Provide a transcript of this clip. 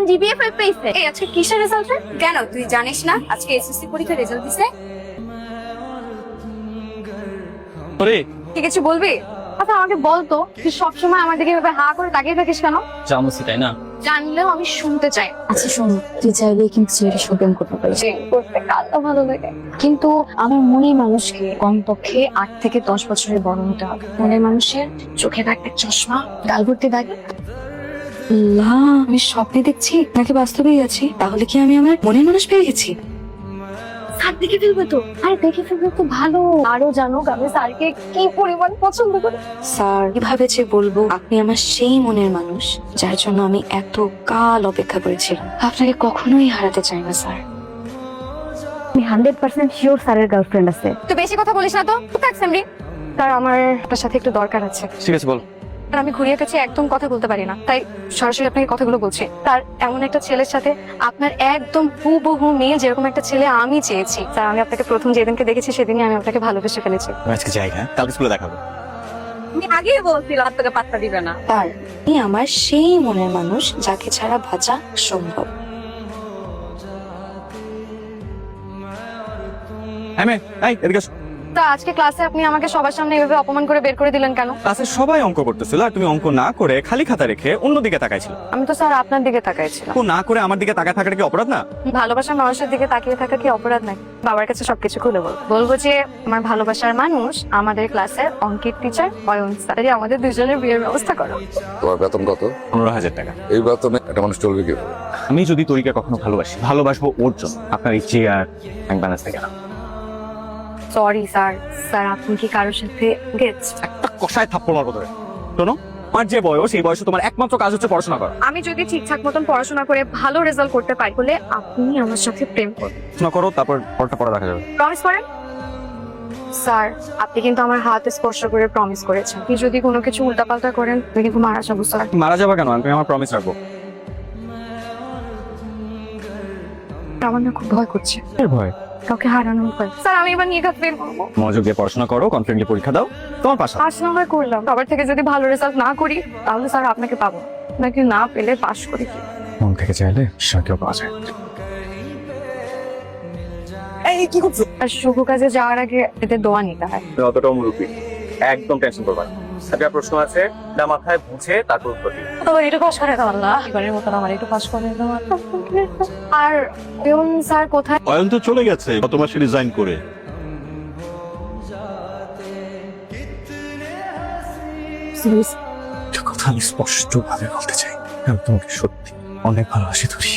GPA 5 পেয়েছে। এই আজকে কিসের রেজাল্ট রে? কেন তুই জানিস না আজকে এসএসসি পরীক্ষার রেজাল্ট দিছে? ওরে কি কিছু বলবি? আচ্ছা আমাকে বলতো তুই সবসময় আমার দিকে এভাবে হা করে তাকিয়ে থাকিস কেন? জামুসি তাই না? জানলেও আমি শুনতে চাই। আচ্ছা শোন, তুই চাইলে কিন্তু ছেলেটা শপিং করতে পারিস। করতে কালটা ভালো লাগে, কিন্তু আমার মনের মানুষকে কমপক্ষে 8 থেকে 10 বছরের বড় হতে হবে। মনের মানুষের চোখে একটা চশমা, গাল ভর্তি দাগে। আল্লাহ, আমি স্বপ্নে দেখছি নাকি বাস্তবেই আছি? তাহলে কি আমি আমার মনের মানুষ পেয়ে গেছি? স্যার দেখে ফেলবে তো। আরে দেখে ফেলবে তো ভালো। আরো জানুক আমি স্যারকে কি পরিমাণ পছন্দ করি। স্যার কিভাবে যে বলবো আপনি আমার সেই মনের মানুষ যার জন্য আমি এত কাল অপেক্ষা করেছিলাম। আপনাকে কখনোই হারাতে চাই না স্যার। আমি 100% শিওর স্যারের গার্লফ্রেন্ড আছে। তুই বেশি কথা বলিস না তো। থাক সামরি। স্যার আমার আপনার সাথে একটু দরকার আছে। ঠিক আছে বল। আর আমি ঘুরিয়ে পেঁচিয়ে একদম কথা বলতে পারি না, তাই সরাসরি আপনাকে কথাগুলো বলছি। তার এমন একটা ছেলের সাথে আপনার একদম হুবহু মেয়ে যেরকম একটা ছেলে আমি চেয়েছি। স্যার আমি আপনাকে প্রথম যেদিনকে দেখেছি সেদিনই আমি আপনাকে ভালোবেসে ফেলেছি। আমি আজকে যাই, হ্যাঁ কালকে স্কুলে দেখাবো। আমি আগেই বলছিলাম আপনাকে পাত্তা দিবে না। স্যার আপনি আমার সেই মনের মানুষ যাকে ছাড়া বাঁচা সম্ভব। হ্যাঁ মে, এই এদিকে আসো। তা আজকে ক্লাসে আপনি আমাকে সবার সামনে এভাবে অপমান করে বের করে দিলেন কেন? ক্লাসে সবাই অঙ্ক করতেছিল আর তুমি অঙ্ক না করে খালি খাতা রেখে অন্যদিকে তাকাইছিল। আমি তো স্যার আপনার দিকে তাকাইছিলাম। অঙ্ক না করে আমার দিকে তাকায় থাকাটা কি অপরাধ না? ভালোবাসার মানুষের দিকে তাকিয়ে থাকা কি অপরাধ নাকি? বাবার কাছে সবকিছু খুলে বলবো যে আমার ভালোবাসার মানুষ আমাদের ক্লাসের অঙ্কের টিচার অয়ন স্যার। আমাদের দুজনের বিয়ের ব্যবস্থা করো। তোমার বেতন কত? 15,000 টাকা। এই বেতনে একটা মানুষ চলবে কি? আমি যদি তরিকে কখনো ভালোবাসবো ওর জন্য। আপনার এই চেয়ার ব্যাংক ব্যালেন্স থেকে না। Sorry sir. স্যার আপনি কি কারোর সাথে গেছে? একটা কষায় থাপ্পড় মারবো তোরে। শোনো, আমার যে বয়স এই বয়সে তোমার একমাত্র কাজ হচ্ছে পড়াশোনা করা। আমি যদি ঠিকঠাক মতন পড়াশোনা করে ভালো রেজাল্ট করতে পারি বলে আপনি আমার সাথে প্রেম করবেন। পড়াশোনা করো, তারপর পড়টা পড়া দেখা যাবে। প্রমিস করেন? স্যার আপনি কিন্তু আমার হাত স্পর্শ করে প্রমিস করেছেন। আপনি যদি কোনো কিছু উল্টাপাল্টা করেন আমি কিন্তু মারা যাবো স্যার। মারা যাবা কেন? আমি আমার প্রমিস রাখবো। আমার না খুব ভয় করছে এর ভয়? কাউকে হারানোর ভয়। স্যার আমি এবার নিয়ে ফেল করবো। মনোযোগ দিয়ে পড়াশোনা করো, কনফিডেন্টলি পরীক্ষা দাও, তোমার পাশা। পাস না হয় করলাম, সবার থেকে যদি ভালো রেজাল্ট না করি তাহলে স্যার আপনাকে পাবো নাকি না পেলে পাস করি কি? মন থেকে চাইলে ঈশ্বরকেও পাওয়া যায়। এই কি করছো? আর শুভ কাজে যাওয়ার আগে এদের দোয়া নিতে হয়। অতটাও মুরুব্বি, একদম টেনশন করবা না। একটা প্রশ্ন আছে, এটা মাথায় বুঝে তারপর উত্তর দিও। তোমার একটু পাস করে দাও আল্লাহ, এবারের মতন আমার একটু পাস করে দাও। আর অয়ন স্যার কোথায়? অয়ন তো চলে গেছে গত মাসে রিজাইন করে। একটা কথা আমি স্পষ্ট ভাবে বলতে চাই, আমি তোমাকে সত্যি অনেক ভালোবাসি ধরি।